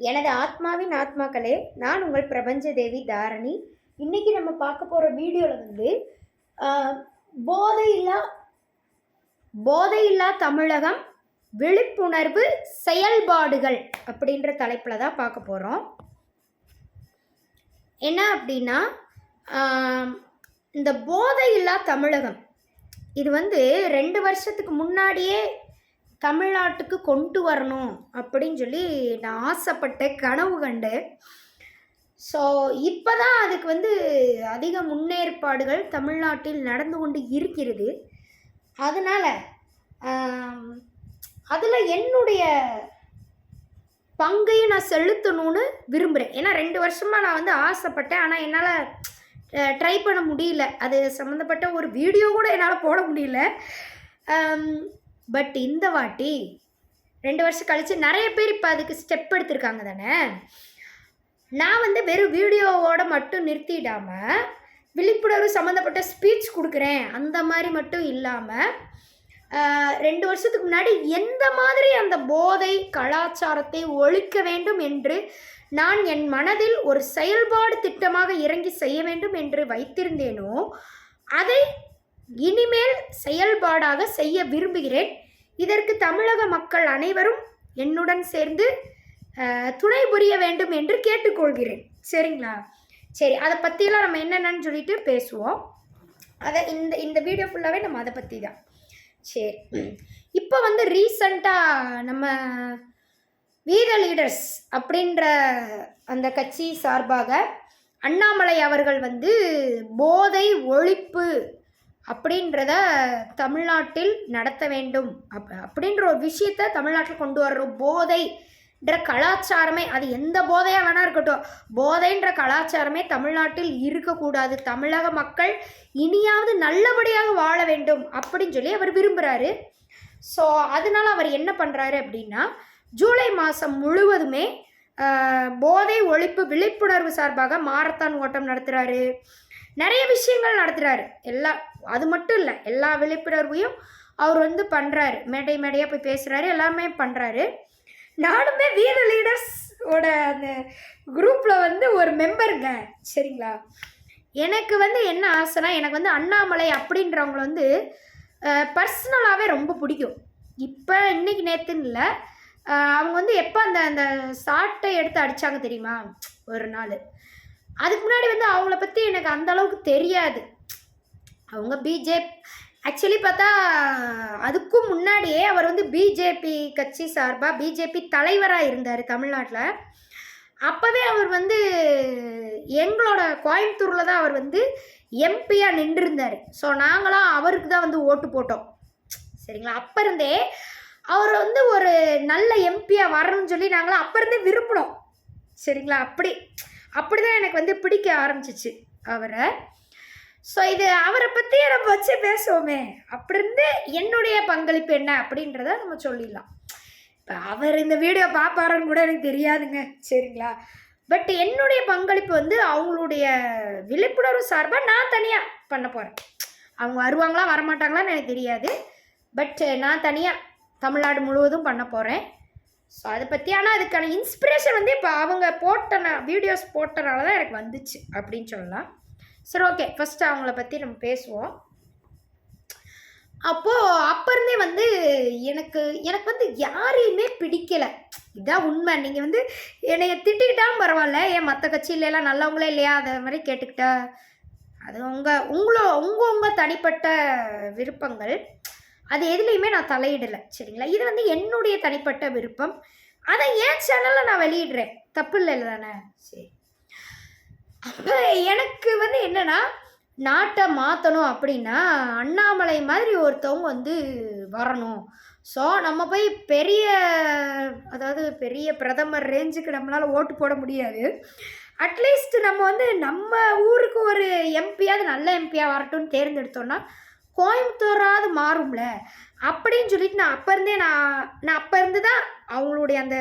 எனது ஆத்மாவின் ஆத்மாக்களே, நான் உங்கள் பிரபஞ்ச தேவி தாரணி. இன்னைக்கு நம்ம பார்க்க போகிற வீடியோவில் வந்து போதையில்லா போதையில்லா தமிழகம் விழிப்புணர்வு செயல்பாடுகள் அப்படின்ற தலைப்பில் தான் பார்க்க போகிறோம். என்ன அப்படின்னா, இந்த போதையில்லா தமிழகம் இது வந்து 2 வருஷத்துக்கு முன்னாடியே தமிழ்நாட்டுக்கு கொண்டு வரணும் அப்படின்னு சொல்லி நான் ஆசைப்பட்டேன், கனவு கண்டேன். ஸோ இப்போ தான் அதுக்கு வந்து அதிக முன்னேற்பாடுகள் தமிழ்நாட்டில் நடந்து கொண்டு இருக்கிறது. அதனால் அதில் என்னுடைய பங்கையும் நான் செலுத்தணும்னு விரும்புகிறேன். ஏன்னா 2 வருஷமாக நான் வந்து ஆசைப்பட்டேன், ஆனால் என்னால் ட்ரை பண்ண முடியல. அது சம்மந்தப்பட்ட ஒரு வீடியோ கூட என்னால் போட முடியல. பட் இந்த வாட்டி 2 வருஷம் கழித்து நிறைய பேர் இப்போ அதுக்கு ஸ்டெப் எடுத்திருக்காங்க தானே. நான் வந்து வெறும் வீடியோவோட மட்டும் நிறுத்திடாமல் விழிப்புணர்வு சம்மந்தப்பட்ட ஸ்பீச் கொடுக்குறேன் அந்த மாதிரி மட்டும் இல்லாமல் 2 வருஷத்துக்கு முன்னாடி எந்த மாதிரி அந்த போதை கலாச்சாரத்தை ஒழிக்க வேண்டும் என்று நான் என் மனதில் ஒரு செயல்பாடு திட்டமாக இறங்கி செய்ய வேண்டும் என்று வைத்திருந்தேனோ அதை இனிமேல் செயல்பாடாக செய்ய விரும்புகிறேன். இதற்கு தமிழக மக்கள் அனைவரும் என்னுடன் சேர்ந்து துணை புரிய வேண்டும் என்று கேட்டுக்கொள்கிறேன். சரிங்களா? சரி, அதை பற்றிலாம் நம்ம என்னென்னு சொல்லிட்டு பேசுவோம். அதை இந்த வீடியோ ஃபுல்லாகவே நம்ம அதை பற்றி தான். சரி, இப்போ வந்து ரீசண்டாக நம்ம வீர லீடர்ஸ் அப்படின்ற அந்த கட்சி சார்பாக அண்ணாமலை அவர்கள் வந்து போதை ஒழிப்பு அப்படின்றத தமிழ்நாட்டில் நடத்த வேண்டும் அப்படின்ற ஒரு விஷயத்தை தமிழ்நாட்டில் கொண்டு வர்றோம். போதைன்ற கலாச்சாரமே, அது எந்த போதையாக வேணா இருக்கட்டும், போதைன்ற கலாச்சாரமே தமிழ்நாட்டில் இருக்கக்கூடாது. தமிழக மக்கள் இனியாவது நல்லபடியாக வாழ வேண்டும் அப்படின்னு சொல்லி அவர் விரும்புகிறாரு. ஸோ அதனால் அவர் என்ன பண்ணுறாரு அப்படின்னா, ஜூலை மாதம் முழுவதுமே போதை ஒழிப்பு விழிப்புணர்வு சார்பாக மாரத்தான் ஓட்டம் நடத்துகிறாரு, நிறைய விஷயங்கள் நடத்துகிறாரு. அது மட்டும் இல்லை, எல்லா விழிப்புணர்வையும் அவர் வந்து பண்ணுறாரு. மேடையாக போய் பேசுகிறாரு, எல்லாமே பண்ணுறாரு. நானுமே வீர லீடர்ஸோட அந்த குரூப்பில் வந்து ஒரு மெம்பருங்க. சரிங்களா? எனக்கு வந்து என்ன ஆசைனா, எனக்கு வந்து அண்ணாமலை அப்படின்றவங்கள வந்து பர்சனலாகவே ரொம்ப பிடிக்கும். இப்போ இன்றைக்கி நேற்றுன்னு இல்லை, அவங்க வந்து எப்போ அந்த சாட்டை எடுத்து அடித்தாங்க தெரியுமா ஒரு நாள். அதுக்கு முன்னாடி வந்து அவங்கள பற்றி எனக்கு அந்த அளவுக்கு தெரியாது. அவங்க ஆக்சுவலி பார்த்தா அதுக்கும் முன்னாடியே அவர் வந்து பிஜேபி கட்சி சார்பாக பிஜேபி தலைவராக இருந்தார் தமிழ்நாட்டில். அப்போவே அவர் வந்து எங்களோட கோயம்புத்தூரில் தான் அவர் வந்து எம்பியாக நின்றுருந்தார். ஸோ நாங்களாம் அவருக்கு தான் வந்து ஓட்டு போட்டோம். சரிங்களா? அப்போ இருந்தே அவர் வந்து ஒரு நல்ல எம்பியாக வரணும்னு சொல்லி நாங்களாம் அப்போ இருந்தே விரும்பினோம். சரிங்களா? அப்படி தான் எனக்கு வந்து பிடிக்க ஆரம்பிச்சிச்சு அவரை. ஸோ இது அவரை பற்றி நம்ம வச்சு பேசுவோமே. அப்படி இருந்து என்னுடைய பங்களிப்பு என்ன அப்படின்றத நம்ம சொல்லிடலாம். இப்போ அவர் இந்த வீடியோ பார்ப்பாருன்னு கூட எனக்கு தெரியாதுங்க. சரிங்களா? பட் என்னுடைய பங்களிப்பு வந்து அவங்களுடைய விழிப்புணர்வு சார்பாக நான் தனியாக பண்ண போகிறேன். அவங்க வருவாங்களா வரமாட்டாங்களான்னு எனக்கு தெரியாது. பட் நான் தனியாக தமிழ்நாடு முழுவதும் பண்ண போகிறேன். ஸோ அதை பற்றி, ஆனால் அதுக்கான இன்ஸ்பிரேஷன் வந்து இப்போ அவங்க வீடியோஸ் போட்டனால தான் எனக்கு வந்துச்சு அப்படின்னு சொல்லலாம். சரி, ஓகே, ஃபஸ்ட்டு அவங்கள பற்றி நம்ம பேசுவோம். அப்போ இருந்தே வந்து எனக்கு வந்து யாரையுமே பிடிக்கலை. இதுதான் உண்மை. நீங்கள் வந்து என்னை திட்டிக்கிட்டாலும் பரவாயில்ல, ஏன் மற்ற கட்சியிலலாம் நல்லவங்களே இல்லையா அதை மாதிரி கேட்டுக்கிட்டா, அது உங்கள் தனிப்பட்ட விருப்பங்கள். அது எதுலேயுமே நான் தலையிடலை. சரிங்களா? இது வந்து என்னுடைய தனிப்பட்ட விருப்பம். அதை என் சேனலில் நான் வெளியிடுறேன், தப்பு இல்லை தானே? சரி, அப்போ எனக்கு வந்து என்னென்னா, நாட்டை மாற்றணும் அப்படின்னா அண்ணாமலை மாதிரி ஒருத்தவங்க வந்து வரணும். ஸோ நம்ம போய் பெரிய பிரதமர் ரேஞ்சுக்கு நம்மளால் ஓட்டு போட முடியாது. அட்லீஸ்ட் நம்ம வந்து நம்ம ஊருக்கு ஒரு எம்பியாவது நல்ல எம்பியாக வரட்டும்னு தேர்ந்தெடுத்தோன்னா கோயம்புத்தூராவது மாறும்ல அப்படின்னு சொல்லிட்டு நான் அப்போ இருந்து தான் அவங்களுடைய அந்த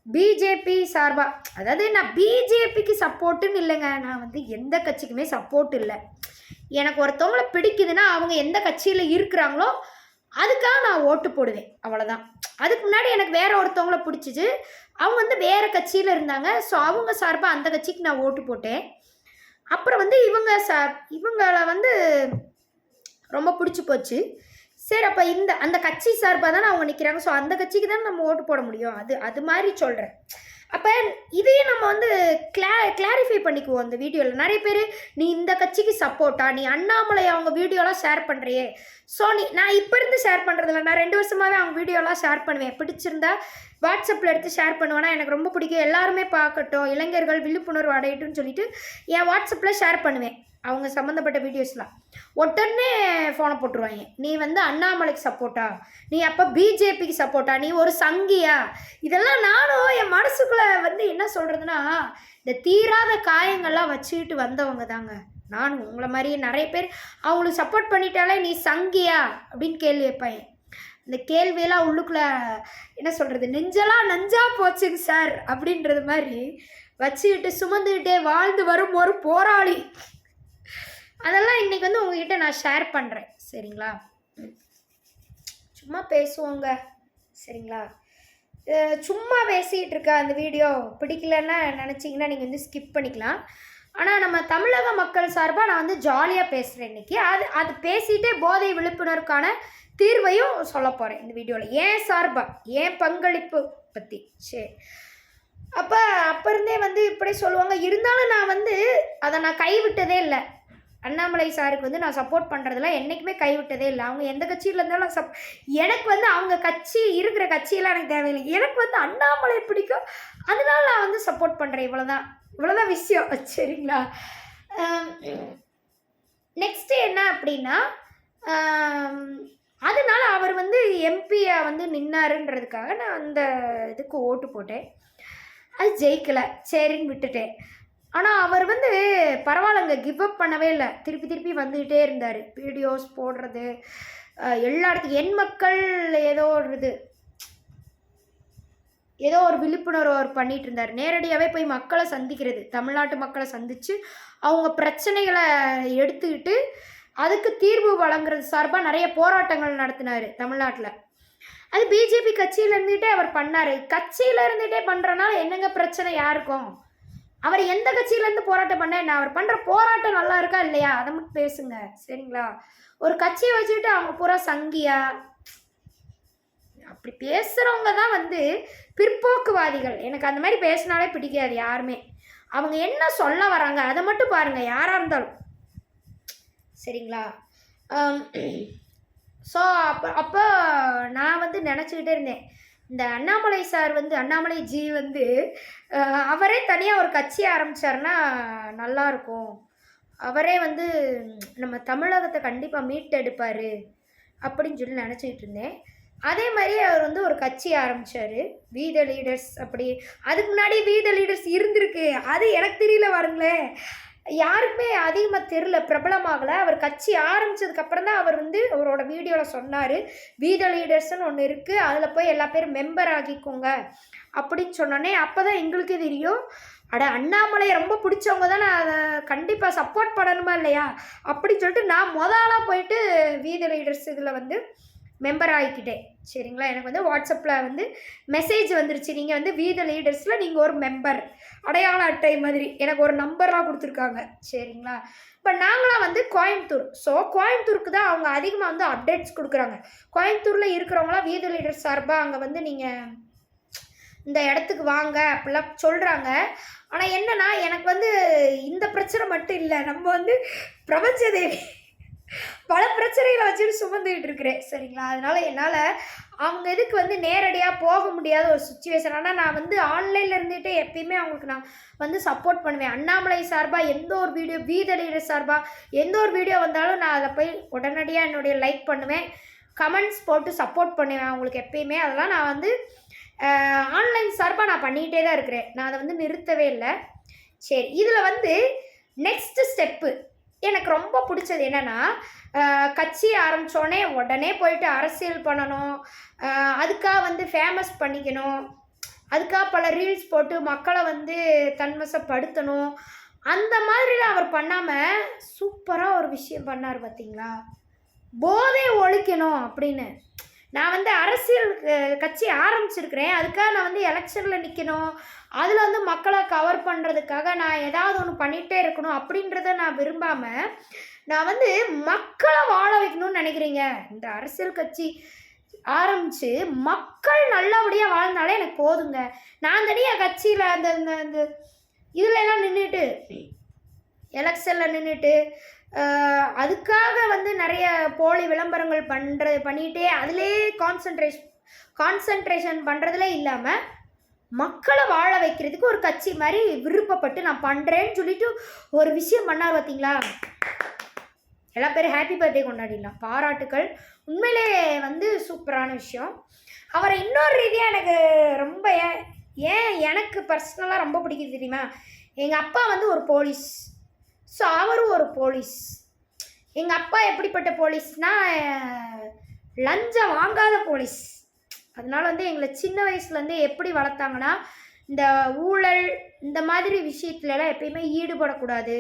பிஜேபி சார்பாக, அதாவது நான் பிஜேபிக்கு சப்போர்ட்டுன்னு இல்லைங்க, நான் வந்து எந்த கட்சிக்குமே சப்போர்ட் இல்லை. எனக்கு ஒருத்தவங்களை பிடிக்குதுன்னா அவங்க எந்த கட்சியில் இருக்கிறாங்களோ அதுக்காக நான் ஓட்டு போடுவேன், அவ்வளோதான். அதுக்கு முன்னாடி எனக்கு வேற ஒருத்தவங்கள பிடிச்சிச்சு, அவங்க வந்து வேறு கட்சியில் இருந்தாங்க. ஸோ அவங்க சார்பாக அந்த கட்சிக்கு நான் ஓட்டு போட்டேன். அப்புறம் வந்து இவங்கள வந்து ரொம்ப பிடிச்சி போச்சு. சரி, அப்போ அந்த கட்சி சார்பாக தானே அவங்க நிற்கிறாங்க. ஸோ அந்த கட்சிக்கு தான் நம்ம ஓட்டு போட முடியும். அது மாதிரி சொல்கிறேன். அப்போ இதையும் நம்ம வந்து கிளாரிஃபை பண்ணிக்குவோம் இந்த வீடியோவில். நிறைய பேர் நீ இந்த கட்சிக்கு சப்போர்ட்டா, நீ அண்ணாமலை அவங்க வீடியோலாம் ஷேர் பண்ணுறியே. ஸோ நான் இப்போ இருந்து ஷேர் பண்ணுறதில்ல, நான் 2 வருஷமாகவே அவங்க வீடியோலாம் ஷேர் பண்ணுவேன். பிடிச்சிருந்தா வாட்ஸ்அப்பில் எடுத்து ஷேர் பண்ணுவேன்னா எனக்கு ரொம்ப பிடிக்கும், எல்லாருமே பார்க்கட்டும், இளைஞர்கள் விழிப்புணர்வு அடையட்டும்னு சொல்லிட்டு என் வாட்ஸ்அப்பில் ஷேர் பண்ணுவேன் அவங்க சம்மந்தப்பட்ட வீடியோஸ்லாம். உடனே ஃபோனை போட்டுருவாங்க, நீ வந்து அண்ணாமலைக்கு சப்போர்ட்டா, நீ அப்போ பிஜேபிக்கு சப்போர்ட்டா, நீ ஒரு சங்கியா. இதெல்லாம் நானும் என் மனசுக்குள்ளே வந்து என்ன சொல்கிறதுனா, இந்த தீராத காயங்கள்லாம் வச்சுக்கிட்டு வந்தவங்க தாங்க நானும். உங்களை மாதிரியே நிறைய பேர் அவங்களுக்கு சப்போர்ட் பண்ணிட்டாலே நீ சங்கியா அப்படின்னு கேள்வி வைப்பாங்க. இந்த கேள்வியெல்லாம் உள்ளுக்குள்ளே என்ன சொல்கிறது, நெஞ்செல்லாம் நஞ்சா போச்சுங்க சார் அப்படின்றது மாதிரி வச்சுக்கிட்டு சுமந்துக்கிட்டே வாழ்ந்து வரும் ஒரு போராளி. அதெல்லாம் இன்றைக்கி வந்து உங்ககிட்ட நான் ஷேர் பண்ணுறேன், சரிங்களா? சும்மா பேசுவோங்க, சரிங்களா? சும்மா பேசிகிட்டு இருக்க அந்த வீடியோ பிடிக்கலன்னா நினச்சிங்கன்னா நீங்கள் வந்து ஸ்கிப் பண்ணிக்கலாம். ஆனால் நம்ம தமிழக மக்கள் சார்பாக நான் வந்து ஜாலியாக பேசுகிறேன் இன்றைக்கி. அது பேசிகிட்டே போதை விழிப்புணர்வுக்கான தீர்வையும் சொல்ல போகிறேன் இந்த வீடியோவில், ஏன் சார்பாக, ஏன் பங்களிப்பு பற்றி. சரி, அப்போ இருந்தே வந்து இப்படி சொல்லுவாங்க. இருந்தாலும் நான் வந்து அதை நான் கைவிட்டதே இல்லை. அண்ணாமலை சாருக்கு வந்து நான் சப்போர்ட் பண்ணுறதுல என்றைக்குமே கைவிட்டதே இல்லை. அவங்க எந்த கட்சியில் இருந்தாலும் எனக்கு வந்து அவங்க கட்சி இருக்கிற கட்சியெல்லாம் எனக்கு தேவையில்லை. எனக்கு வந்து அண்ணாமலை பிடிக்கும், அதனால நான் வந்து சப்போர்ட் பண்ணுறேன். இவ்வளோதான் விஷயம், சரிங்களா? நெக்ஸ்ட்டு என்ன அப்படின்னா, அதனால அவர் வந்து எம்பியாக வந்து நின்னாருன்றதுக்காக நான் அந்த இதுக்கு ஓட்டு போட்டேன். அது ஜெயிக்கலை, சரின்னு விட்டுட்டேன். ஆனால் அவர் வந்து பரவாயில்லைங்க, கிவ் அப் பண்ணவே இல்லை, திருப்பி வந்துக்கிட்டே இருந்தார். வீடியோஸ் போடுறது எல்லா இடத்துக்கும். என் மக்கள் ஏதோ ஒரு விழிப்புணர்வு அவர் பண்ணிகிட்டு இருந்தார். நேரடியாகவே போய் மக்களை சந்திக்கிறது, தமிழ்நாட்டு மக்களை சந்தித்து அவங்க பிரச்சனைகளை எடுத்துக்கிட்டு அதுக்கு தீர்வு வழங்குறது சார்பாக நிறைய போராட்டங்கள் நடத்தினார் தமிழ்நாட்டில். அது பிஜேபி கட்சியில் இருந்துகிட்டே அவர் பண்ணார். கட்சியில் இருந்துகிட்டே பண்ணுறனால என்னங்க பிரச்சனை யாருக்கும்? அவர் எந்த கட்சியிலேருந்து போராட்டம் பண்ண என்ன, அவர் பண்ணுற போராட்டம் நல்லா இருக்கா இல்லையா அதை மட்டும் பேசுங்க, சரிங்களா? ஒரு கட்சியை வச்சுக்கிட்டு அவங்க பூரா சங்கியா அப்படி பேசுகிறவங்க தான் வந்து பிற்போக்குவாதிகள். எனக்கு அந்த மாதிரி பேசினாலே பிடிக்காது யாருமே. அவங்க என்ன சொல்ல வராங்க அதை மட்டும் பாருங்கள், யாராக இருந்தாலும், சரிங்களா? ஸோ அப்போ நான் வந்து நினச்சிக்கிட்டே இருந்தேன், இந்த அண்ணாமலை சார் வந்து அண்ணாமலை ஜி வந்து அவரே தனியாக ஒரு கட்சி ஆரம்பித்தார்னா நல்லாயிருக்கும், அவரே வந்து நம்ம தமிழகத்தை கண்டிப்பாக மீட்டெடுப்பார் அப்படின்னு சொல்லி நினச்சிக்கிட்டு இருந்தேன். அதே மாதிரி அவர் வந்து ஒரு கட்சி ஆரம்பித்தார், வி த லீடர்ஸ். அப்படி அதுக்கு முன்னாடி வி த லீடர்ஸ் இருந்திருக்கு, அது எனக்கு தெரியல பாருங்களேன், யாருக்குமே அதிகமாக தெரில, பிரபலமாகலை. அவர் கட்சி ஆரம்பித்ததுக்கப்புறம் தான் அவர் வந்து அவரோட வீடியோவில் சொன்னார், வி த லீடர்ஸ்னு ஒன்று இருக்குது, அதில் போய் எல்லா பேரும் மெம்பர் ஆகிக்கோங்க அப்படின்னு சொன்னோன்னே அப்போ தான் எங்களுக்கு தெரியும், அட அண்ணாமலையை ரொம்ப பிடிச்சவங்க தான் நான் அதை கண்டிப்பாக சப்போர்ட் பண்ணணுமா இல்லையா அப்படின்னு சொல்லிட்டு நான் ஆளாக போயிட்டு வி த லீடர்ஸ் இதில் வந்து மெம்பர் ஆகிக்கிட்டேன், சரிங்களா? எனக்கு வந்து வாட்ஸ்அப்பில் வந்து மெசேஜ் வந்துருச்சு, நீங்கள் வந்து வி த லீடர்ஸில் நீங்கள் ஒரு மெம்பர், அடையாள அட்டை மாதிரி எனக்கு ஒரு நம்பர்லாம் கொடுத்துருக்காங்க, சரிங்களா? இப்போ நாங்களாம் வந்து கோயம்புத்தூர். ஸோ கோயம்புத்தூருக்கு தான் அவங்க அதிகமாக வந்து அப்டேட்ஸ் கொடுக்குறாங்க. கோயம்புத்தூரில் இருக்கிறவங்களாம் வி த லீடர்ஸ் சார்பாக அங்கே வந்து நீங்கள் இந்த இடத்துக்கு வாங்க அப்படிலாம் சொல்கிறாங்க. ஆனால் என்னென்னா எனக்கு வந்து இந்த பிரச்சனை மட்டும் இல்லை, நம்ம வந்து பிரபஞ்சதேவி பல பிரச்சனைகளை வச்சுட்டு சுமந்துக்கிட்டு இருக்கிறேன், சரிங்களா? அதனால் என்னால் அவங்க இதுக்கு வந்து நேரடியாக போக முடியாத ஒரு சுச்சுவேஷன். ஆனால் நான் வந்து ஆன்லைனில் இருந்துகிட்டே எப்பயுமே அவங்களுக்கு நான் வந்து சப்போர்ட் பண்ணுவேன். அண்ணாமலை சார்பாக எந்த ஒரு வீடியோ, வி த லீடர் சார்பாக எந்த ஒரு வீடியோ வந்தாலும் நான் அதை போய் உடனடியாக என்னுடைய லைக் பண்ணுவேன், கமெண்ட்ஸ் போட்டு சப்போர்ட் பண்ணுவேன் அவங்களுக்கு எப்பயுமே. அதெல்லாம் நான் வந்து ஆன்லைன் சார்பாக நான் பண்ணிக்கிட்டே தான் இருக்கிறேன், நான் அதை வந்து நிறுத்தவே இல்லை. சரி, இதில் வந்து நெக்ஸ்ட்டு ஸ்டெப்பு எனக்கு ரொம்ப பிடிச்சது என்னென்னா, கட்சி ஆரம்பித்தோடனே உடனே போயிட்டு அரசியல் பண்ணணும், அதுக்காக வந்து ஃபேமஸ் பண்ணிக்கணும், அதுக்காக பல ரீல்ஸ் போட்டு மக்களை வந்து தன்வசப்படுத்தணும், அந்த மாதிரிலாம் அவர் பண்ணாமல் சூப்பராக ஒரு விஷயம் பண்ணார் பார்த்தீங்களா? போதை ஒழிக்கணும் அப்படின்னு. நான் வந்து அரசியல் கட்சி ஆரம்பிச்சிருக்கிறேன். அதுக்காக நான் வந்து எலெக்ஷனில் நிற்கணும், அதில் வந்து மக்களை கவர் பண்ணுறதுக்காக நான் ஏதாவது ஒன்று பண்ணிகிட்டே இருக்கணும் அப்படின்றத நான் விரும்பாமல், நான் வந்து மக்களை வாழ வைக்கணும்னு நினைக்கிறீங்க. இந்த அரசியல் கட்சி ஆரம்பித்து மக்கள் நல்லபடியாக வாழ்ந்தாலே எனக்கு போதுங்க. நான் தனியாக கட்சியில் அந்த இந்த இதுலலாம் நின்றுட்டு, எலெக்ஷனில் நின்றுட்டு அதுக்காக வந்து நிறைய போலி விளம்பரங்கள் பண்ணிகிட்டே அதிலே கான்சன்ட்ரேஷன் பண்ணுறதுல இல்லாமல் மக்களை வாழ வைக்கிறதுக்கு ஒரு கட்சி மாதிரி விருப்பப்பட்டு நான் பண்ணுறேன்னு சொல்லிட்டு ஒரு விஷயம் பண்ணார் பார்த்தீங்களா? எல்லா பேரும் ஹாப்பி பர்த்டே கொண்டாடிடலாம். பாராட்டுக்கள். உண்மையிலே வந்து சூப்பரான விஷயம். அவரை இன்னொரு ரீதியாக எனக்கு ரொம்ப ஏன் எனக்கு பர்சனலாக ரொம்ப பிடிக்குது தெரியுமா? எங்கள் அப்பா வந்து ஒரு போலீஸ். ஸோ அவரும் ஒரு போலீஸ். எங்கள் அப்பா எப்படிப்பட்ட போலீஸ்னால் லஞ்சம் வாங்காத போலீஸ். அதனால வந்து எங்களை சின்ன வயசுலேருந்தே எப்படி வளர்த்தாங்கன்னா, இந்த ஊழல் இந்த மாதிரி விஷயத்துலலாம் எப்பயுமே ஈடுபடக்கூடாது,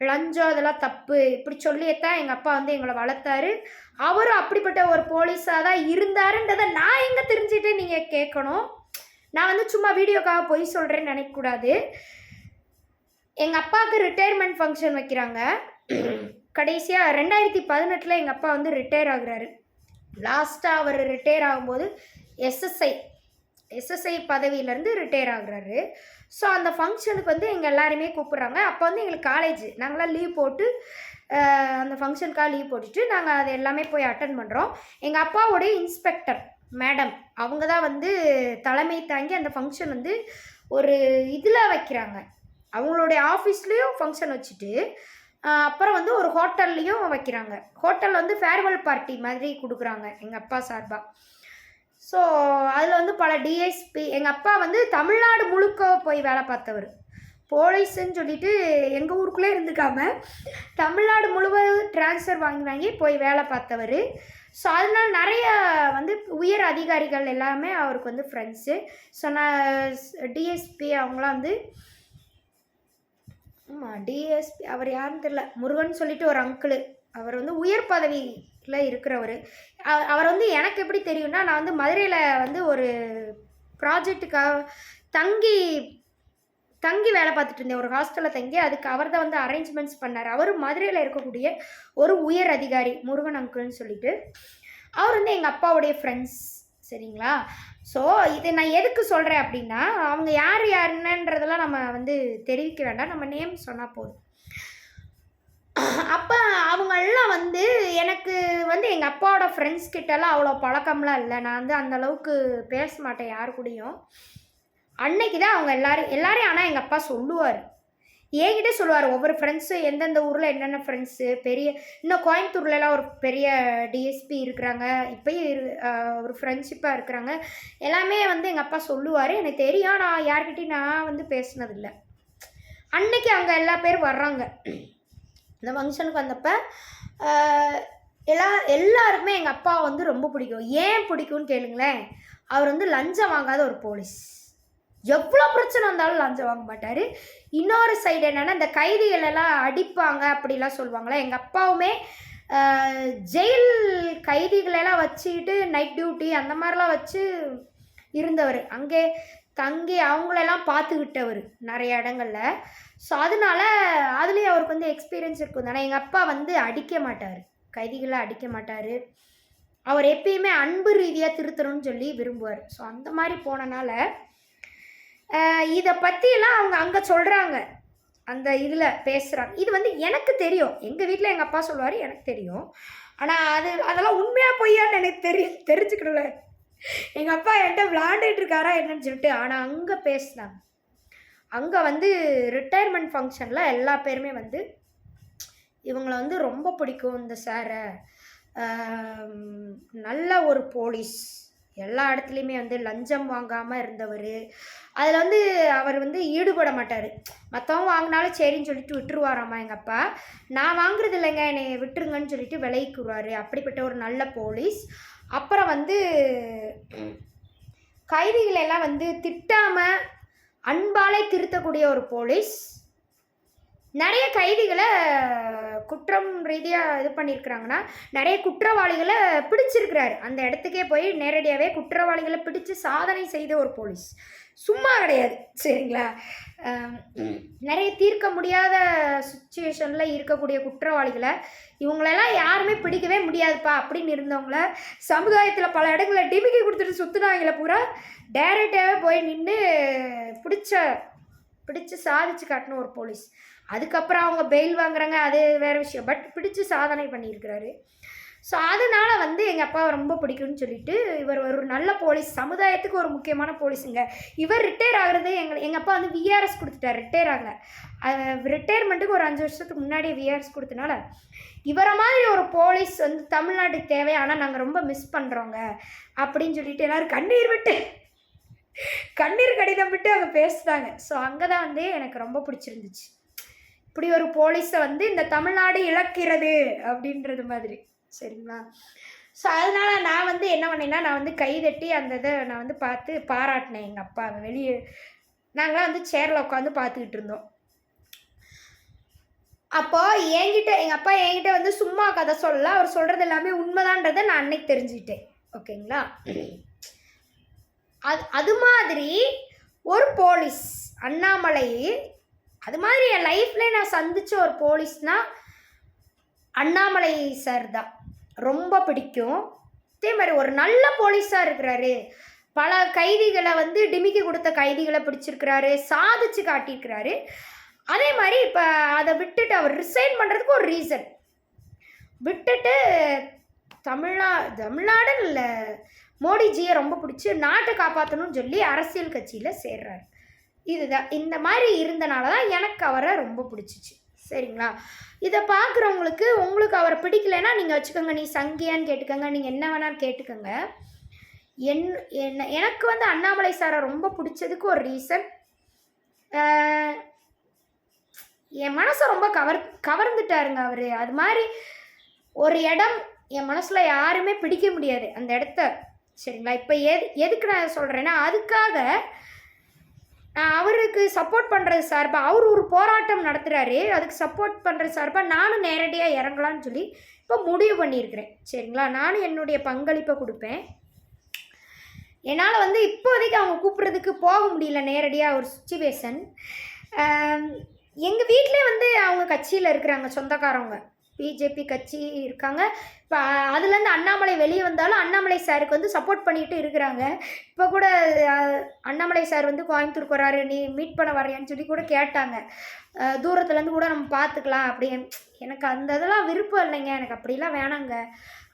லஞ்சம் அதெல்லாம் தப்பு, இப்படி சொல்லியத்தான் எங்கள் அப்பா வந்து எங்களை வளர்த்தாரு. அவரும் அப்படிப்பட்ட ஒரு போலீஸாக தான் இருந்தாருன்றதை நான் எங்கே தெரிஞ்சுட்டு நீங்கள் கேட்கணும். நான் வந்து சும்மா வீடியோக்காக போய் சொல்கிறேன்னு நினைக்கக்கூடாது. எங்கள் அப்பாவுக்கு ரிட்டையர்மெண்ட் ஃபங்க்ஷன் வைக்கிறாங்க. கடைசியாக 2018 எங்கள் அப்பா வந்து ரிட்டையர் ஆகுறாரு. லாஸ்ட்டாக அவர் ரிட்டையர் ஆகும்போது எஸ்எஸ்ஐ பதவியிலேருந்து ரிட்டையர் ஆகுறாரு. ஸோ அந்த ஃபங்க்ஷனுக்கு வந்து எங்கள் எல்லாருமே கூப்பிட்றாங்க. அப்போ வந்து எங்களுக்கு காலேஜ், நாங்களாம் லீவ் போட்டு அந்த ஃபங்க்ஷனுக்காக லீவ் போட்டுட்டு நாங்கள் அது எல்லாமே போய் அட்டன் பண்ணுறோம். எங்கள் அப்பாவுடைய இன்ஸ்பெக்டர் மேடம் அவங்க தான் வந்து தலைமை தாங்கி அந்த ஃபங்க்ஷன் வந்து ஒரு இதில் வைக்கிறாங்க. அவங்களுடைய ஆஃபீஸ்லேயும் ஃபங்க்ஷன் வச்சுட்டு அப்புறம் வந்து ஒரு ஹோட்டல்லையும் வைக்கிறாங்க. ஹோட்டலில் வந்து ஃபேர்வெல் பார்ட்டி மாதிரி கொடுக்குறாங்க எங்கள் அப்பா சார்பாக. ஸோ அதில் வந்து பல டிஎஸ்பி, எங்கள் அப்பா வந்து தமிழ்நாடு முழுக்க போய் வேலை பார்த்தவர். போலீஸுன்னு சொல்லிட்டு எங்கள் ஊருக்குள்ளே இருந்துக்காமல் தமிழ்நாடு முழுவதும் ட்ரான்ஸ்ஃபர் வாங்கி போய் வேலை பார்த்தவர். ஸோ அதனால் நிறைய வந்து உயர் அதிகாரிகள் எல்லாமே அவருக்கு வந்து ஃப்ரெண்ட்ஸு. ஸோ நான் டிஎஸ்பி அவங்களாம் வந்து, ஆமாம் டிஎஸ்பி அவர் யாருன்னு தெரியல, முருகன் சொல்லிட்டு ஒரு அங்கிள், அவர் வந்து உயர் பதவியில் இருக்கிறவர். அவர் வந்து எனக்கு எப்படி தெரியும்னா, நான் வந்து மதுரையில் வந்து ஒரு ப்ராஜெக்டுக்காக தங்கி வேலை பார்த்துட்டு இருந்தேன், ஒரு ஹாஸ்டலில் தங்கி. அதுக்கு அவர் தான் வந்து அரேஞ்ச்மெண்ட்ஸ் பண்ணார். அவர் மதுரையில் இருக்கக்கூடிய ஒரு உயர் அதிகாரி, முருகன் அங்கிள்னு சொல்லிட்டு. அவர் வந்து எங்கள் அப்பாவுடைய ஃப்ரெண்ட்ஸ், சரிங்களா? ஸோ இது நான் எதுக்கு சொல்கிறேன் அப்படின்னா, அவங்க யார் என்னன்றதெல்லாம் நம்ம வந்து தெரிவிக்க வேண்டாம், நம்ம நேம் சொன்னால் போதும். அப்போ அவங்கெல்லாம் வந்து எனக்கு வந்து எங்கள் அப்பாவோட ஃப்ரெண்ட்ஸ் கிட்டலாம் அவ்வளோ பழக்கம்லாம் இல்லை. நான் வந்து அந்தளவுக்கு பேச மாட்டேன் யார் கூடயும். அன்னைக்கு தான் அவங்க எல்லாரையும் ஆனால் எங்கள் அப்பா சொல்லுவார், என்கிட்ட சொல்லுவார் ஒவ்வொரு ஃப்ரெண்ட்ஸு எந்தெந்த ஊரில் என்னென்ன ஃப்ரெண்ட்ஸு, பெரிய இன்னும் கோயம்புத்தூர்லலாம் ஒரு பெரிய டிஎஸ்பி இருக்கிறாங்க, இப்போயும் ஒரு ஃப்ரெண்ட்ஷிப்பாக இருக்கிறாங்க, எல்லாமே வந்து எங்கள் அப்பா சொல்லுவார். எனக்கு தெரியும், நான் யார்கிட்டையும் நான் வந்து பேசினதில்லை. அன்னைக்கு அங்கே எல்லா பேரும் வர்றாங்க. இந்த ஃபங்க்ஷனுக்கு வந்தப்போ எல்லாருக்குமே எங்கள் அப்பா வந்து ரொம்ப பிடிக்கும். ஏன் பிடிக்கும்னு கேளுங்களேன். அவர் வந்து லஞ்சம் வாங்காத ஒரு போலீஸ். எவ்வளோ பிரச்சனை வந்தாலும் லஞ்சம் வாங்க மாட்டார். இன்னொரு சைடு என்னென்னா, இந்த கைதிகளெல்லாம் அடிப்பாங்க அப்படிலாம் சொல்லுவாங்களே, எங்கள் அப்பாவுமே ஜெயில் கைதிகளெல்லாம் வச்சுக்கிட்டு நைட் டியூட்டி அந்த மாதிரிலாம் வச்சு இருந்தவர். அங்கே தங்கி அவங்களெல்லாம் பார்த்துக்கிட்டவர் நிறைய இடங்களில். ஸோ அதனால அதுலேயும் அவருக்கு வந்து எக்ஸ்பீரியன்ஸ் இருக்கும் தானே. எங்கள் அப்பா வந்து அடிக்க மாட்டார், கைதிகளை அடிக்க மாட்டார். அவர் எப்பயுமே அன்பு ரீதியாக திருத்தணும்னு சொல்லி விரும்புவார். ஸோ அந்த மாதிரி போனனால இதை பற்றியெல்லாம் அவங்க அங்கே சொல்கிறாங்க, அந்த இதில் பேசுகிறாங்க. இது வந்து எனக்கு தெரியும், எங்கள் வீட்டில் எங்கள் அப்பா சொல்லுவார், எனக்கு தெரியும். ஆனால் அதெல்லாம் உண்மையாக பொய்யான்னு எனக்கு தெரிஞ்சுக்கணும்ல. எங்கள் அப்பா என்கிட்ட விளாண்டுட்டு இருக்காரா என்னன்னு சொல்லிட்டு. ஆனால் அங்கே பேசினாங்க. அங்கே வந்து ரிட்டையர்மெண்ட் ஃபங்க்ஷனில் எல்லா பேருமே வந்து இவங்களை வந்து ரொம்ப பிடிக்கும் இந்த சாரை, நல்ல ஒரு போலீஸ், எல்லா இடத்துலையுமே வந்து லஞ்சம் வாங்காமல் இருந்தவர். அதில் வந்து அவர் வந்து ஈடுபட மாட்டார். மற்றவங்க வாங்கினாலும் சரின்னு சொல்லிட்டு விட்டுருவாராம்மா எங்கள் அப்பா. நான் வாங்குறது இல்லைங்க, என்னை விட்டுருங்கன்னு சொல்லிட்டு விலைக்குருவார். அப்படிப்பட்ட ஒரு நல்ல போலீஸ். அப்புறம் வந்து கைதிகளெல்லாம் வந்து திட்டாமல் அன்பாலே திருத்தக்கூடிய ஒரு போலீஸ். நிறைய கைதிகளை குற்றம் ரீதியாக இது பண்ணியிருக்கிறாங்கன்னா நிறைய குற்றவாளிகளை பிடிச்சிருக்கிறாரு. அந்த இடத்துக்கே போய் நேரடியாகவே குற்றவாளிகளை பிடிச்சு சாதனை செய்த ஒரு போலீஸ், சும்மா கிடையாது. சரிங்களா? நிறைய தீர்க்க முடியாத சுச்சுவேஷனில் இருக்கக்கூடிய குற்றவாளிகளை இவங்களெல்லாம் யாருமே பிடிக்கவே முடியாதுப்பா அப்படின்னு இருந்தவங்கள சமுதாயத்தில் பல இடங்களில் டிமிக்கி கொடுத்துட்டு சுற்றுனாங்கள பூரா டைரெக்டாகவே போய் நின்று பிடிச்சு சாதிச்சு காட்டின ஒரு போலீஸ். அதுக்கப்புறம் அவங்க பெயில் வாங்குறாங்க, அது வேறு விஷயம். பட் பிடிச்சு சாதனை பண்ணியிருக்கிறாரு. ஸோ அதனால் வந்து எங்கள் அப்பாவை ரொம்ப பிடிக்கும்னு சொல்லிட்டு இவர் ஒரு நல்ல போலீஸ், சமுதாயத்துக்கு ஒரு முக்கியமான போலீஸுங்க. இவர் ரிட்டையர் ஆகிறது எங்கள் அப்பா வந்து விஆர்எஸ் கொடுத்துட்டார், ரிட்டையர் ஆகலை. ரிட்டையர்மெண்ட்டுக்கு ஒரு 5 வருஷத்துக்கு முன்னாடியே விஆர்எஸ் கொடுத்தனால இவரை மாதிரி ஒரு போலீஸ் வந்து தமிழ்நாட்டுக்கு தேவை. ஆனால் நாங்கள் ரொம்ப மிஸ் பண்ணுறோங்க அப்படின்னு சொல்லிட்டு எல்லோரும் கண்ணீர் கடிதம் விட்டு அங்கே பேசுகிறாங்க. ஸோ அங்கே தான் வந்து எனக்கு ரொம்ப பிடிச்சிருந்துச்சு, இப்படி ஒரு போலீஸை வந்து இந்த தமிழ்நாடு இழக்கிறது அப்படின்றது மாதிரி. சரிங்களா? ஸோ அதனால் நான் வந்து என்ன பண்ணேன்னா, நான் வந்து கைதட்டி அந்த இதை நான் வந்து பார்த்து பாராட்டினேன் எங்கள் அப்பாவை. வெளியே நாங்களாம் வந்து சேரில் உட்காந்து பார்த்துக்கிட்டு இருந்தோம். அப்போ எங்கள் அப்பா என்கிட்ட வந்து சும்மா கதை சொல்லல, அவர் சொல்கிறது எல்லாமே உண்மைதான்றதை நான் அன்னைக்கு தெரிஞ்சுக்கிட்டேன். ஓகேங்களா? அது மாதிரி ஒரு போலீஸ் அண்ணாமலை, அது மாதிரி என் லைஃப்பில் நான் சந்தித்த ஒரு போலீஸ்னால் அண்ணாமலை சார் தான். ரொம்ப பிடிக்கும். அதே மாதிரி ஒரு நல்ல போலீஸாக இருக்கிறாரு. பல கைதிகளை வந்து டிமிக்கி கொடுத்த கைதிகளை பிடிச்சிருக்கிறாரு, சாதிச்சு காட்டியிருக்கிறாரு. அதே மாதிரி இப்போ அதை விட்டுட்டு அவர் ரிசைன் பண்ணுறதுக்கு ஒரு ரீசன் விட்டுட்டு தமிழ்நாடுன்னு இல்லை, மோடிஜியை ரொம்ப பிடிச்சி நாட்டை காப்பாற்றணும்னு சொல்லி அரசியல் கட்சியில் சேர்றாரு. இதுதான், இந்த மாதிரி இருந்தனால தான் எனக்கு அவரை ரொம்ப பிடிச்சிச்சு. சரிங்களா? இதை பார்க்குறவங்களுக்கு உங்களுக்கு அவரை பிடிக்கலைன்னா நீங்கள் வச்சுக்கோங்க, நீ சங்கியான்னு கேட்டுக்கோங்க, நீங்கள் என்ன வேணாலும் கேட்டுக்கோங்க. எனக்கு வந்து அண்ணாமலை சாரை ரொம்ப பிடிச்சதுக்கு ஒரு ரீசன், என் மனசை ரொம்ப கவர்ந்துட்டாருங்க அவர். அது மாதிரி ஒரு இடம் என் மனசில் யாருமே பிடிக்க முடியாது அந்த இடத்த. சரிங்களா? இப்போ எதுக்கு நான் சொல்கிறேன்னா, அதுக்காக அவருக்கு சப்போர்ட் பண்ணுறது சார்பாக அவர் ஒரு போராட்டம் நடத்துகிறாரு, அதுக்கு சப்போர்ட் பண்ணுறது சார்பாக நானும் நேரடியாக இறங்கலான்னு சொல்லி இப்போ முடிவு பண்ணியிருக்கிறேன். சரிங்களா? நானும் என்னுடைய பங்களிப்பை கொடுப்பேன். என்னால் வந்து இப்போதைக்கு அவங்க கூப்பிட்றதுக்கு போக முடியல நேரடியாக, ஒரு சுச்சுவேஷன். எங்கள் வீட்டிலே வந்து அவங்க கட்சியில் இருக்கிறாங்க, சொந்தக்காரவங்க பிஜேபி கட்சி இருக்காங்க. இப்போ அதுலேருந்து அண்ணாமலை வெளியே வந்தாலும் அண்ணாமலை சாருக்கு வந்து சப்போர்ட் பண்ணிட்டு இருக்கிறாங்க. இப்போ கூட அண்ணாமலை சார் வந்து கோயம்புத்தூருக்கு வராரு, நீ மீட் பண்ண வரையான்னு சொல்லி கூட கேட்டாங்க. தூரத்துலேருந்து கூட நம்ம பார்த்துக்கலாம் அப்படின்னு. எனக்கு அந்த இதெல்லாம் விருப்பம் இல்லைங்க, எனக்கு அப்படிலாம் வேணாங்க.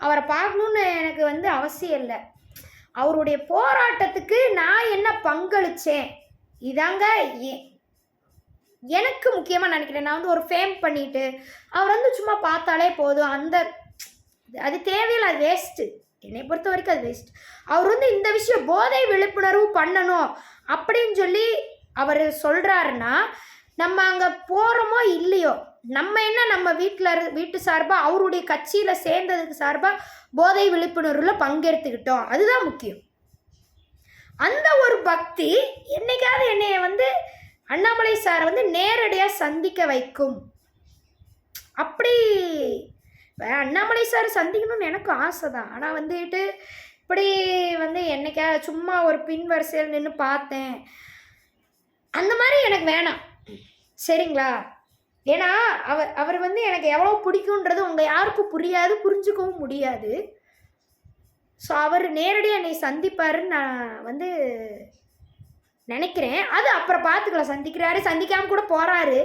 அவரை பார்க்கணுன்னு எனக்கு வந்து அவசியம் இல்லை. அவருடைய போராட்டத்துக்கு நான் என்ன பங்களித்தேன் இதாங்க எனக்கு முக்கியமாக நினைக்கிறேன். நான் வந்து ஒரு ஃபேம் பண்ணிவிட்டு அவர் வந்து சும்மா பார்த்தாலே போதும், அது தேவையில்லை, அது வேஸ்ட்டு. என்னை பொறுத்த வரைக்கும் அது வேஸ்ட். அவர் வந்து இந்த விஷயம் போதை விழிப்புணர்வு பண்ணணும் அப்படின்னு சொல்லி அவர் சொல்கிறாருன்னா, நம்ம அங்கே போகிறோமோ இல்லையோ, நம்ம என்ன நம்ம வீட்டு சார்பாக அவருடைய கட்சியில் சேர்ந்ததுக்கு சார்பாக போதை விழிப்புணர்வில் பங்கெடுத்துக்கிட்டோம், அதுதான் முக்கியம். அந்த ஒரு பக்தி என்னைக்காவது என்னைய வந்து அண்ணாமலை சாரை வந்து நேரடியாக சந்திக்க வைக்கும். அப்படி அண்ணாமலை சார் சந்திக்கணும்னு எனக்கு ஆசை தான். ஆனால் வந்துட்டு இப்படி வந்து என்னைக்கா சும்மா ஒரு பின் வரிசையில் நின்று பார்த்தேன், அந்த மாதிரி எனக்கு வேணாம். சரிங்களா? ஏன்னா அவர் வந்து எனக்கு எவ்வளோ பிடிக்குன்றது உங்கள் யாருக்கும் புரியாது, புரிஞ்சுக்கவும் முடியாது. ஸோ அவர் நேரடியாக என்னை சந்திப்பாருன்னு நான் வந்து நினைக்கிறேன். அது அப்புறம் பார்த்துக்கலாம், சந்திக்கிறாரு சந்திக்காமல் கூட போகிறாரு.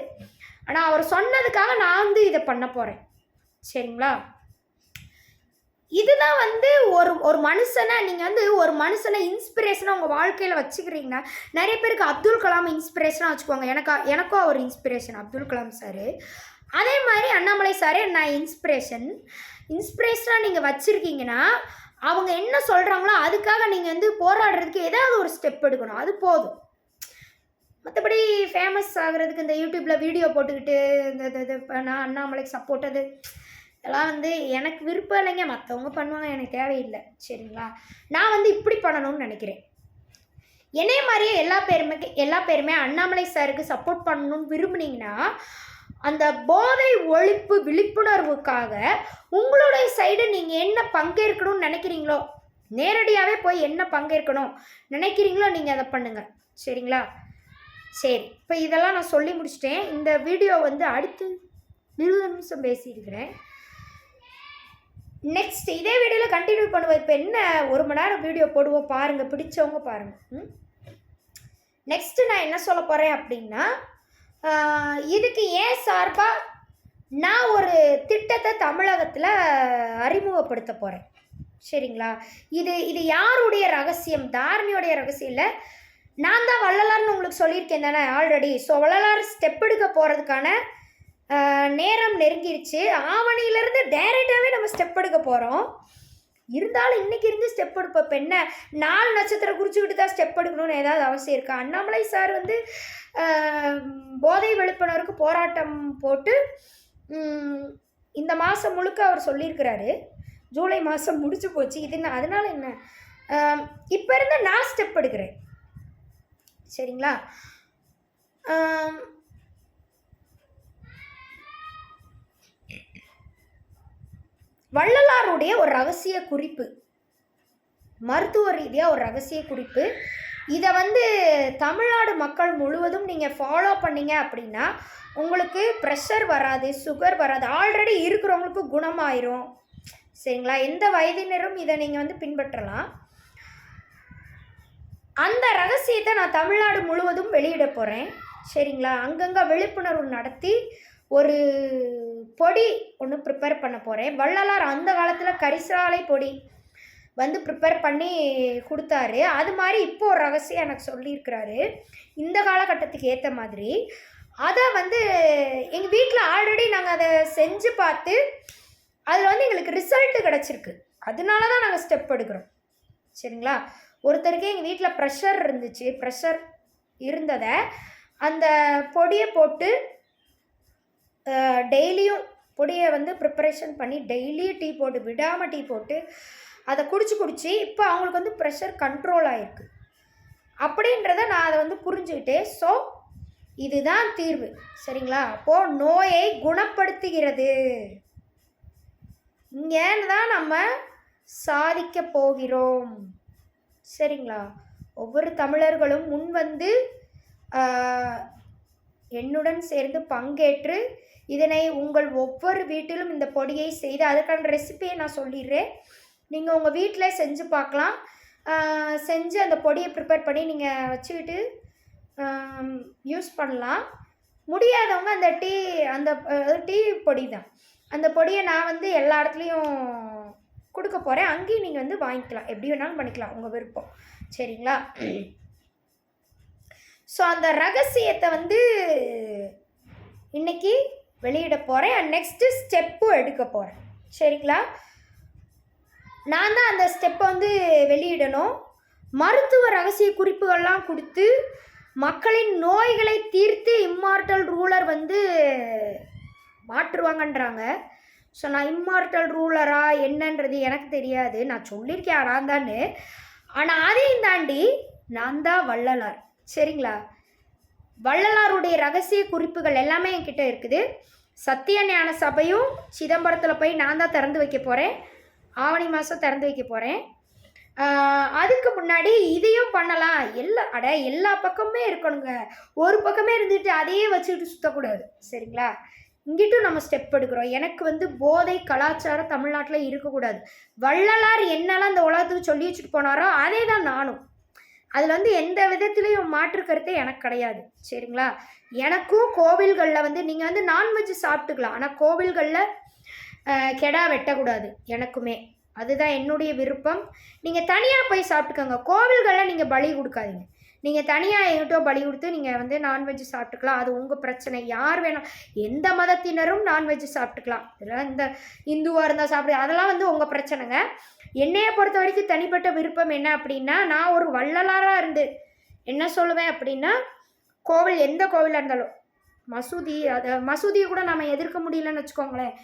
ஆனால் அவர் சொன்னதுக்காக நான் வந்து இதை பண்ண போகிறேன். சரிங்களா? இதுதான் வந்து ஒரு மனுஷனை நீங்கள் வந்து ஒரு மனுஷனை இன்ஸ்பிரேஷனாக உங்கள் வாழ்க்கையில் வச்சுக்கிறீங்கன்னா, நிறைய பேருக்கு அப்துல் கலாம் இன்ஸ்பிரேஷனாக வச்சுக்குவாங்க. எனக்கும் அவர் இன்ஸ்பிரேஷன் அப்துல் கலாம் சார். அதே மாதிரி அண்ணாமலை சாரே நான் இன்ஸ்பிரேஷனாக நீங்கள் வச்சுருக்கீங்கன்னா, அவங்க என்ன சொல்கிறாங்களோ அதுக்காக நீங்கள் வந்து போராடுறதுக்கு ஏதாவது ஒரு ஸ்டெப் எடுக்கணும், அது போதும். மற்றபடி ஃபேமஸ் ஆகிறதுக்கு இந்த யூடியூப்பில் வீடியோ போட்டுக்கிட்டு இந்த நான் அண்ணாமலைக்கு சப்போர்ட் அது இதெல்லாம் வந்து எனக்கு விருப்பம் இல்லைங்க. மற்றவங்க பண்ணுவாங்க, எனக்கு தேவையில்லை. சரிங்களா? நான் வந்து இப்படி பண்ணணும்னு நினைக்கிறேன். என்னைய மாதிரியே எல்லா பேருமே அண்ணாமலை சாருக்கு சப்போர்ட் பண்ணணும்னு விரும்புனீங்கன்னா, அந்த போதை ஒழிப்பு விழிப்புணர்வுக்காக உங்களுடைய சைடு நீங்கள் என்ன பங்கேற்கணும்னு நினைக்கிறீங்களோ, நேரடியாகவே போய் என்ன பங்கேற்கணும் நினைக்கிறீங்களோ நீங்கள் அதை பண்ணுங்கள். சரிங்களா? சரி, இப்போ இதெல்லாம் நான் சொல்லி முடிச்சிட்டேன். இந்த வீடியோ வந்து அடுத்து 20 நிமிஷம் பேசியிருக்கிறேன். நெக்ஸ்ட் இதே வீடியோவில் கண்டினியூ பண்ணுவோம். இப்போ என்ன 1 மணி நேரம் வீடியோ போடுவோம், பாருங்கள், பிடிச்சவங்க பாருங்கள். நெக்ஸ்ட்டு நான் என்ன சொல்ல போகிறேன் அப்படின்னா, இதுக்கு ஏன் சார்பாக நான் ஒரு திட்டத்தை தமிழகத்தில் அறிமுகப்படுத்த போகிறேன். சரிங்களா? இது யாருடைய ரகசியம்? தாரணியோடைய ரகசியம் இல்லை. நான் தான் வள்ளலார்னு உங்களுக்கு சொல்லியிருக்கேன் தானே ஆல்ரெடி. ஸோ வள்ளலார் ஸ்டெப் எடுக்க போகிறதுக்கான நேரம் நெருங்கிருச்சு. ஆவணியிலேருந்து டைரெக்டாகவே நம்ம ஸ்டெப் எடுக்க போகிறோம். இருந்தாலும் இன்றைக்கி இருந்து ஸ்டெப் எடுப்போம். இப்போ என்ன 4 நட்சத்திரம் குறிச்சிக்கிட்டு தான் ஸ்டெப் எடுக்கணும்னு ஏதாவது அவசியம் இருக்கா? அண்ணாமலை சார் வந்து போதை விழிப்புணர்வுக்கு போராட்டம் போட்டு இந்த மாதம் முழுக்க அவர் சொல்லியிருக்கிறாரு. ஜூலை மாதம் முடிச்சு போச்சு. இது அதனால் என்ன, இப்போ இருந்து நான் ஸ்டெப் எடுக்கிறேன். சரிங்களா? வள்ளலாருடைய ஒரு ரகசிய குறிப்பு, மருத்துவ ரீதியாக ஒரு ரகசிய குறிப்பு. இதை வந்து தமிழ்நாடு மக்கள் முழுவதும் நீங்கள் ஃபாலோ பண்ணீங்க அப்படின்னா உங்களுக்கு ப்ரெஷர் வராது, சுகர் வராது. ஆல்ரெடி இருக்கிறவங்களுக்கு குணமாயிரும். சரிங்களா? எந்த வயதினரும் இதை நீங்கள் வந்து பின்பற்றலாம். அந்த ரகசியத்தை நான் தமிழ்நாடு முழுவதும் வெளியிட போகிறேன். சரிங்களா? அங்கங்கே விழிப்புணர்வு நடத்தி ஒரு பொடி ஒன்று ப்ரிப்பேர் பண்ண போகிறேன். வள்ளலார் அந்த காலத்தில் கரிசாலை பொடி வந்து ப்ரிப்பேர் பண்ணி கொடுத்தாரு. அது மாதிரி இப்போது ஒரு ரகசியம் எனக்கு சொல்லியிருக்கிறாரு இந்த காலகட்டத்துக்கு ஏற்ற மாதிரி. அதை வந்து எங்கள் வீட்டில் ஆல்ரெடி நாங்கள் அதை செஞ்சு பார்த்து அதில் வந்து எங்களுக்கு ரிசல்ட்டு கிடச்சிருக்கு. அதனால தான் நாங்கள் ஸ்டெப் எடுக்கிறோம். சரிங்களா? ஒருத்தருக்கு எங்கள் வீட்டில் ப்ரெஷர் இருந்துச்சு. ப்ரெஷர் இருந்ததை அந்த பொடியை போட்டு டெய்லியும் பொடியை வந்து ப்ரிப்பரேஷன் பண்ணி டெய்லியும் டீ போட்டு விடாமல் டீ போட்டு அதை குடிச்சு இப்போ அவங்களுக்கு வந்து ப்ரெஷர் கண்ட்ரோல் ஆகிருக்கு. அப்படின்றத நான் அதை வந்து புரிஞ்சுக்கிட்டேன். ஸோ இதுதான் தீர்வு. சரிங்களா? அப்போது நோயை குணப்படுத்துகிறது. இங்கேன்னு தான் நம்ம சாதிக்க போகிறோம். சரிங்களா? ஒவ்வொரு தமிழர்களும் முன் வந்து என்னுடன் சேர்ந்து பங்கேற்று இதனை உங்கள் ஒவ்வொரு வீட்டிலும் இந்த பொடியை செய்து அதுக்கான ரெசிபியை நான் சொல்லிடுறேன். நீங்கள் உங்கள் வீட்டில் செஞ்சு பார்க்கலாம். செஞ்சு அந்த பொடியை ப்ரிப்பேர் பண்ணி நீங்கள் வச்சுக்கிட்டு யூஸ் பண்ணலாம். முடியாதவங்க அந்த டீ பொடி தான், அந்த பொடியை நான் வந்து எல்லா இடத்துலையும் கொடுக்க போகிறேன். அங்கேயும் நீங்கள் வந்து வாங்கிக்கலாம், எப்படி வேணாலும் பண்ணிக்கலாம், உங்கள் விருப்பம். சரிங்களா? ஸோ அந்த ரகசியத்தை வந்து இன்றைக்கி வெளியிட போகிறேன். நெக்ஸ்ட்டு ஸ்டெப்பும் எடுக்க போகிறேன். சரிங்களா? நான் தான் அந்த ஸ்டெப்பை வந்து வெளியிடணும். மருத்துவ ரகசிய குறிப்புகள்லாம் கொடுத்து மக்களின் நோய்களை தீர்த்து இம்மார்டல் ரூலர் வந்து மாற்றுவாங்கன்றாங்க. ஸோ நான் இம்மார்டல் ரூலரா என்னன்றது எனக்கு தெரியாது. நான் சொல்லியிருக்கேன் நான் தான்னு. ஆனால் அதையும் தாண்டி நான் தான் வள்ளலார். சரிங்களா? வள்ளலாருடைய ரகசிய குறிப்புகள் எல்லாமே என்கிட்ட இருக்குது. சத்திய ஞான சபையும் சிதம்பரத்தில் போய் நான் தான் திறந்து வைக்க போகிறேன். ஆவணி மாதம் திறந்து வைக்க போகிறேன். அதுக்கு முன்னாடி இதையும் பண்ணலாம். எல்லா பக்கமே இருக்கணுங்க. ஒரு பக்கமே இருந்துட்டு அதையே வச்சுக்கிட்டு சுற்றக்கூடாது. சரிங்களா? இங்கிட்டும் நம்ம ஸ்டெப் எடுக்கிறோம். எனக்கு வந்து போதை கலாச்சாரம் தமிழ்நாட்டில் இருக்கக்கூடாது. வள்ளலார் என்னெல்லாம் இந்த உலகத்துக்கு சொல்லி வச்சுட்டு போனாரோ அதே தான் நானும். அதில் வந்து எந்த விதத்துலேயும் மாற்று கருத்தே எனக்கு கிடையாது. சரிங்களா? எனக்கும் கோவில்களில் வந்து நீங்கள் வந்து நான்வெஜ் சாப்பிட்டுக்கலாம், ஆனால் கோவில்களில் கெடா வெட்டக்கூடாது. எனக்குமே அதுதான் என்னுடைய விருப்பம். நீங்கள் தனியாக போய் சாப்பிட்டுக்கோங்க. கோவில்களில் நீங்கள் பலி கொடுக்காதீங்க. நீங்கள் தனியாக எங்கிட்டோ பலி கொடுத்து நீங்கள் வந்து நான்வெஜ் சாப்பிட்டுக்கலாம். அது உங்கள் பிரச்சனை. யார் வேணாம், எந்த மதத்தினரும் நான்வெஜ் சாப்பிட்டுக்கலாம். இதெல்லாம் இந்த இந்துவாக இருந்தால் சாப்பிடு, அதெல்லாம் வந்து உங்கள் பிரச்சனைங்க. என்னையை பொறுத்த வரைக்கும் தனிப்பட்ட விருப்பம் என்ன அப்படின்னா, நான் ஒரு வள்ளலாராக இருந்து என்ன சொல்லுவேன் அப்படின்னா, கோவில் எந்த கோவிலாக இருந்தாலும் மசூதியை கூட நம்ம எதிர்க்க முடியலன்னு வச்சுக்கோங்களேன்.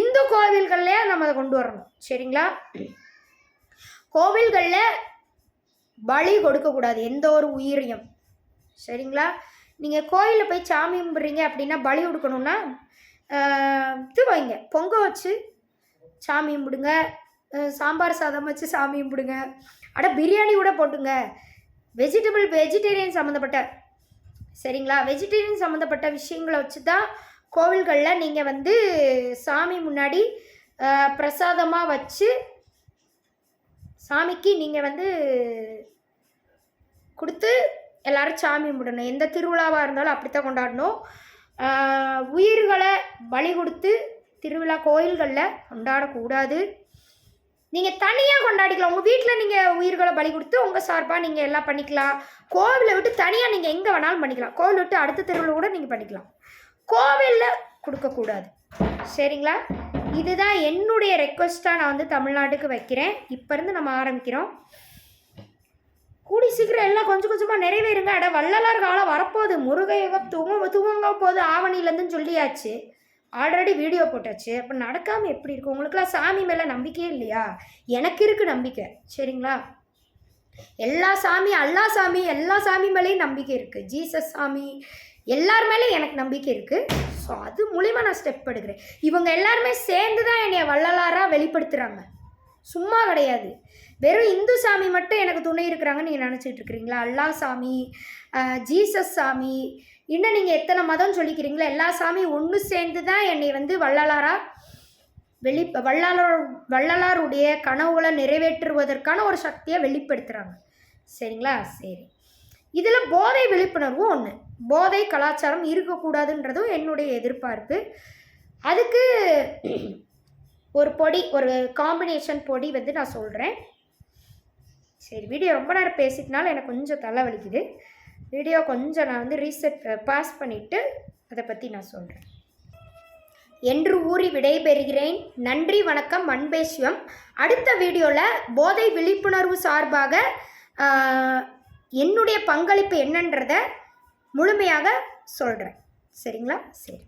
இந்து கோவில்கள்லேயே நம்ம அதை கொண்டு வரணும். சரிங்களா? கோவில்களில் பலி கொடுக்கக்கூடாது எந்த ஒரு உயிரையும். சரிங்களா? நீங்கள் கோயிலில் போய் சாமி கும்பிட்றீங்க அப்படின்னா பலி கொடுக்கணுன்னா இது வைங்க, பொங்க வச்சு சாமி கும்பிடுங்க, சாம்பார் சாதம் வச்சு சாமி கும்பிடுங்க, பிரியாணி கூட போட்டுங்க. வெஜிடேரியன் சம்மந்தப்பட்ட சரிங்களா, வெஜிடேரியன் சம்மந்தப்பட்ட விஷயங்களை வச்சு தான் கோவில்களில் நீங்கள் வந்து சாமி முன்னாடி பிரசாதமாக வச்சு சாமிக்கு நீங்கள் வந்து கொடுத்து எல்லோரும் சாமி கும்பிடணும். எந்த திருவிழாவாக இருந்தாலும் அப்படித்தான் கொண்டாடணும். உயிர்களை பலி கொடுத்து திருவிழா கோயில்களில் கொண்டாடக்கூடாது. நீங்கள் தனியாக கொண்டாடிக்கலாம். உங்கள் வீட்டில் நீங்கள் உயிர்களை பலி கொடுத்து உங்கள் சார்பாக நீங்கள் எல்லாம் பண்ணிக்கலாம். கோவிலை விட்டு தனியாக நீங்கள் எங்கே வேணாலும் பண்ணிக்கலாம். கோவில் விட்டு அடுத்த தெருவில் கூட நீங்கள் பண்ணிக்கலாம். கோவிலில் கொடுக்கக்கூடாது. சரிங்களா? இதுதான் என்னுடைய ரெக்வஸ்ட்டாக நான் வந்து தமிழ்நாட்டுக்கு வைக்கிறேன். இப்போ இருந்து நம்ம ஆரம்பிக்கிறோம். கூடி சீக்கிரம் எல்லாம் கொஞ்சம் கொஞ்சமாக நிறைவேறுங்க. வள்ளலார் காலம் வரப்போகுது. முருகையுகம் துவங்க போகுது ஆவணிலேருந்துன்னு சொல்லியாச்சு. ஆல்ரெடி வீடியோ போட்டாச்சு. அப்போ நடக்காமல் எப்படி இருக்கும்? உங்களுக்குலாம் சாமி மேலே நம்பிக்கையே இல்லையா? எனக்கு இருக்குது நம்பிக்கை. சரிங்களா? எல்லா சாமி, அல்லா சாமி, எல்லா சாமி மேலேயும் நம்பிக்கை இருக்குது. ஜீசஸ் சாமி எல்லார் மேலேயும் எனக்கு நம்பிக்கை இருக்குது. ஸோ அது மூலிமா நான் ஸ்டெப் எடுக்கிறேன். இவங்க எல்லாருமே சேர்ந்து தான் என்னை வள்ளலாராக வெளிப்படுத்துகிறாங்க, சும்மா கிடையாது. வெறும் இந்து சாமி மட்டும் எனக்கு துணை இருக்கிறாங்கன்னு நீங்கள் நினச்சிட்டு இருக்கிறீங்களா? அல்லா சாமி, ஜீசஸ் சாமி, இன்னும் நீங்கள் எத்தனை மதம் சொல்லிக்கிறீங்களா, எல்லா சாமியும் ஒன்று சேர்ந்து தான் என்னை வந்து வள்ளலாராக வள்ளலாருடைய கனவுகளை நிறைவேற்றுவதற்கான ஒரு சக்தியை வெளிப்படுத்துகிறாங்க. சரிங்களா? சரி. இதில் போதை விழிப்புணர்வும் ஒன்று. போதை கலாச்சாரம் இருக்கக்கூடாதுன்றதும் என்னுடைய எதிர்பார்ப்பு. அதுக்கு ஒரு பொடி, ஒரு காம்பினேஷன் பொடி வந்து நான் சொல்கிறேன். சரி, வீடியோ ரொம்ப நேரம் பேசிட்டனால எனக்கு கொஞ்சம் தலை வலிக்குது. வீடியோ கொஞ்சம் நான் வந்து பாஸ் பண்ணிவிட்டு அதை பற்றி நான் சொல்கிறேன். என்று ஊறி விடைபெறுகிறேன். நன்றி, வணக்கம், அன்பே சிவம். அடுத்த வீடியோவில் போதை விழிப்புணர்வு சார்பாக என்னுடைய பங்களிப்பு என்னன்றதை முழுமையாக சொல்கிறேன். சரிங்களா? சரி.